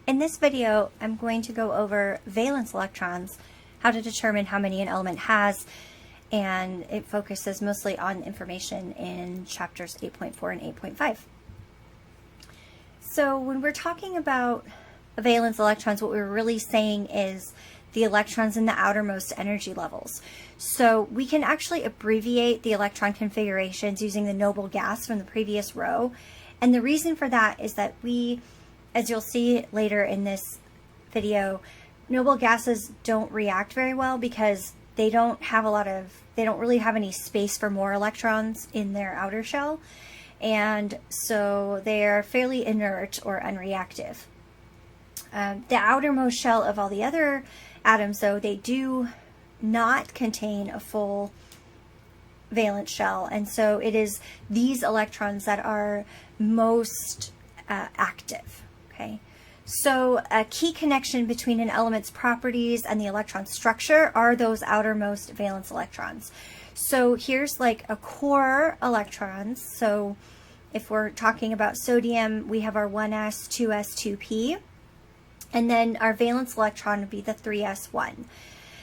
In this video, I'm going to go over valence electrons, how to determine how many an element has, and it focuses mostly on information in chapters 8.4 and 8.5. So when we're talking about valence electrons, what we're really saying is the electrons in the outermost energy levels. So we can actually abbreviate the electron configurations using the noble gas from the previous row. And the reason for that is that we, as you'll see later in this video, noble gases don't react very well because they don't really have any space for more electrons in their outer shell. And so they're fairly inert or unreactive. The outermost shell of all the other atoms, though, they do not contain a full valence shell, and so it is these electrons that are most active. Okay, so a key connection between an element's properties and the electron structure are those outermost valence electrons. So here's like a core electrons. So if we're talking about sodium, we have our 1s, 2s, 2p, and then our valence electron would be the 3s1.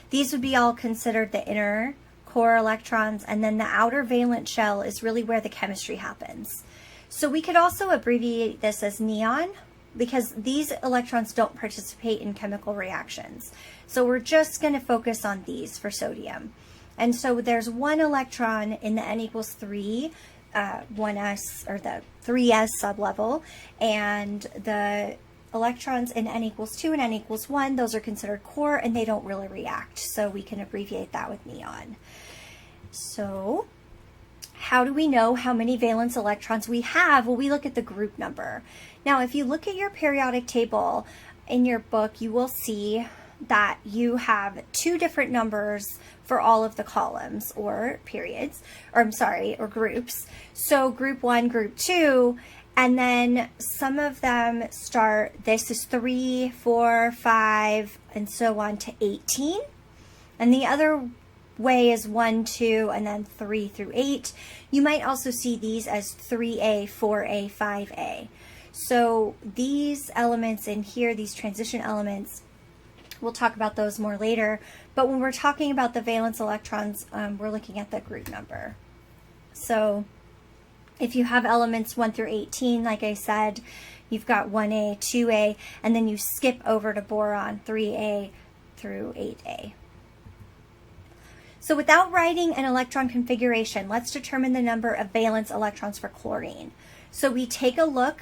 These would be all considered the inner core electrons, and then the outer valence shell is really where the chemistry happens. So we could also abbreviate this as neon because these electrons don't participate in chemical reactions. So we're just going to focus on these for sodium. And so there's one electron in the n equals 3, 1s, or the 3s sublevel, and the electrons in n equals 2 and n equals 1, those are considered core and they don't really react. So we can abbreviate that with neon. So how do we know how many valence electrons we have? Well, we look at the group number. Now, if you look at your periodic table in your book, you will see that you have two different numbers for all of the columns or periods, or or groups. So group 1, group 2, and then some of them start, this is 3, 4, 5, and so on to 18. And the other way is 1, 2, and then 3 through 8. You might also see these as 3A, 4A, 5A. So these elements in here, these transition elements, we'll talk about those more later. But when we're talking about the valence electrons, we're looking at the group number. So if you have elements 1 through 18, like I said, you've got 1A, 2A, and then you skip over to boron, 3A through 8A. So without writing an electron configuration, let's determine the number of valence electrons for chlorine. So we take a look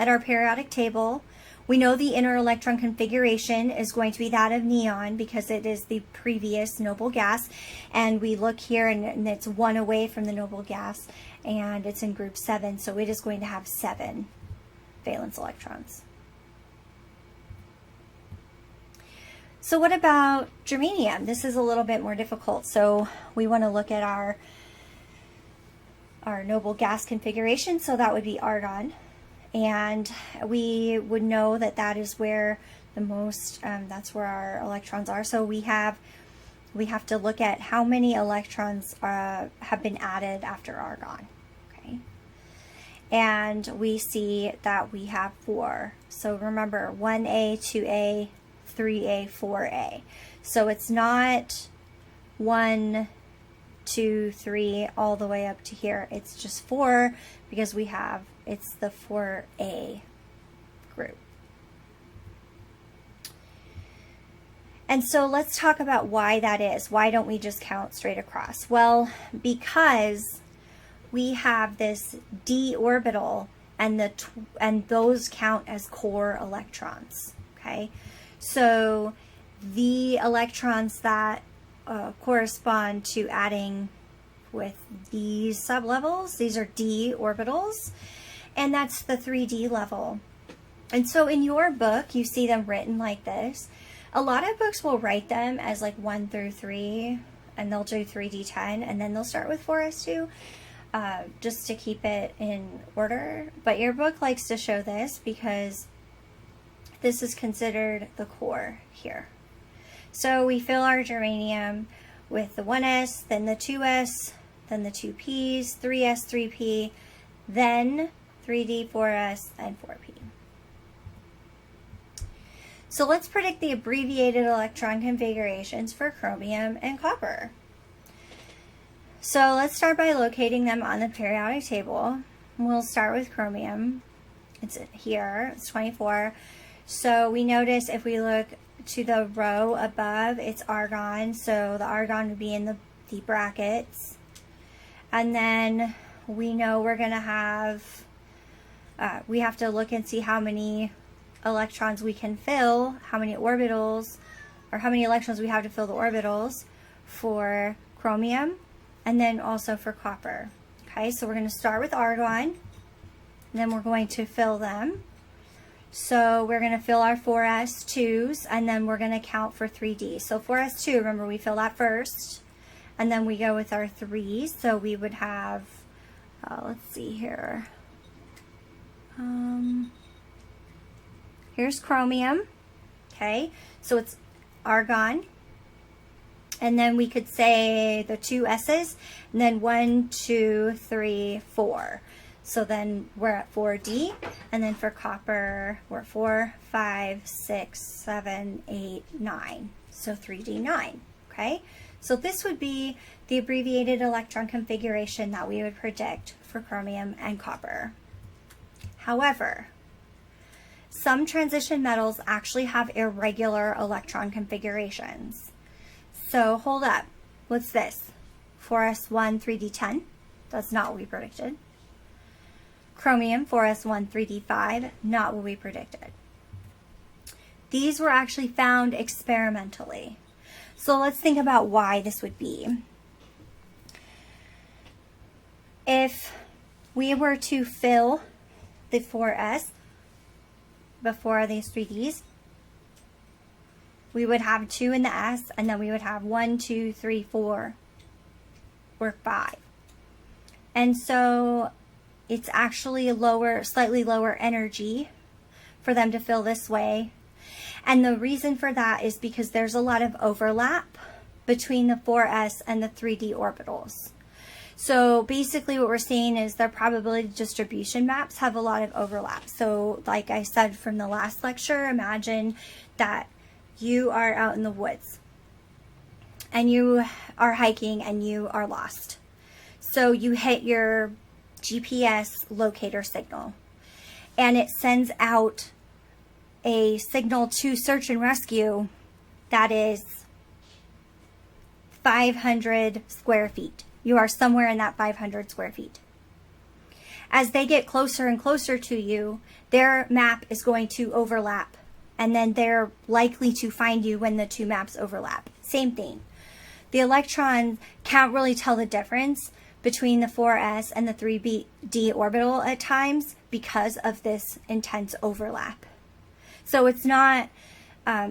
at our periodic table. We know the inner electron configuration is going to be that of neon because it is the previous noble gas. And we look here and it's 1 away from the noble gas and it's in group 7. So it is going to have 7 valence electrons. So what about germanium? This is a little bit more difficult. So we want to look at our noble gas configuration. So that would be argon. And we would know that that is where the most, that's where our electrons are. So we have to look at how many electrons have been added after argon. Okay. And we see that we have 4. So remember 1A, 2A, 3A, 4A. So it's not 1, 2, 3 all the way up to here. It's just 4 because it's the 4A group. And so let's talk about why that is. Why don't we just count straight across? Well, because we have this d orbital and those count as core electrons. Okay, so the electrons that correspond to adding with these sublevels, these are d orbitals, and that's the 3D level. And so in your book, you see them written like this. A lot of books will write them as like 1 through 3, and they'll do 3D10, and then they'll start with 4s2, just to keep it in order. But your book likes to show this because this is considered the core here. So we fill our germanium with the 1s, then the 2s, then the 2p's, 3s, 3p, then 3d, 4s, and 4p. So let's predict the abbreviated electron configurations for chromium and copper. So let's start by locating them on the periodic table. We'll start with chromium. It's here, it's 24. So we notice if we look to the row above, it's argon. So the argon would be in the brackets. And then we know we're going to have, we have to look and see how many electrons we can fill, how many orbitals, or how many electrons we have to fill the orbitals for chromium, and then also for copper. Okay, so we're going to start with argon, and then we're going to fill them. So we're going to fill our 4s2s, and then we're going to count for 3d. So 4s2, remember we fill that first, and then we go with our 3s. So we would have, let's see here. Here's chromium, okay, so it's argon, and then we could say the 2 s's, and then 1, 2, 3, 4. So then we're at 4d, and then for copper, we're at 4, 5, 6, 7, 8, 9. So 3d9, okay? So this would be the abbreviated electron configuration that we would predict for chromium and copper. However, some transition metals actually have irregular electron configurations. So hold up, what's this? 4s1 3d10, that's not what we predicted. Chromium 4s1 3d5, not what we predicted. These were actually found experimentally. So let's think about why this would be. If we were to fill the 4s before these 3Ds, we would have 2 in the S, and then we would have 1, 2, 3, 4, or 5. And so it's actually a lower, slightly lower energy for them to fill this way. And the reason for that is because there's a lot of overlap between the 4s and the 3D orbitals. So basically what we're seeing is their probability distribution maps have a lot of overlap. So like I said from the last lecture, imagine that you are out in the woods and you are hiking and you are lost. So you hit your GPS locator signal and it sends out a signal to search and rescue that is 500 square feet. You are somewhere in that 500 square feet. As they get closer and closer to you, their map is going to overlap, and then they're likely to find you when the two maps overlap. Same thing. The electron can't really tell the difference between the 4s and the 3d orbital at times because of this intense overlap. So it's not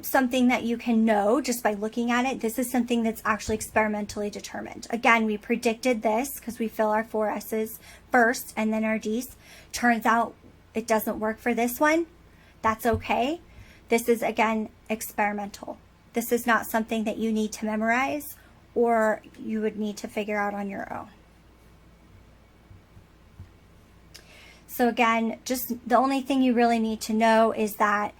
something that you can know just by looking at it. This is something that's actually experimentally determined. Again, we predicted this because we fill our 4s's first and then our d's. Turns out it doesn't work for this one. That's okay. This is, again, experimental. This is not something that you need to memorize or you would need to figure out on your own. So again, just the only thing you really need to know is that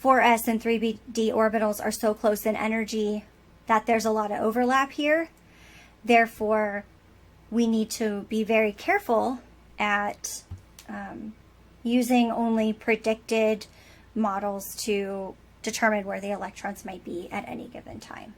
4s and 3d orbitals are so close in energy that there's a lot of overlap here. Therefore, we need to be very careful at using only predicted models to determine where the electrons might be at any given time.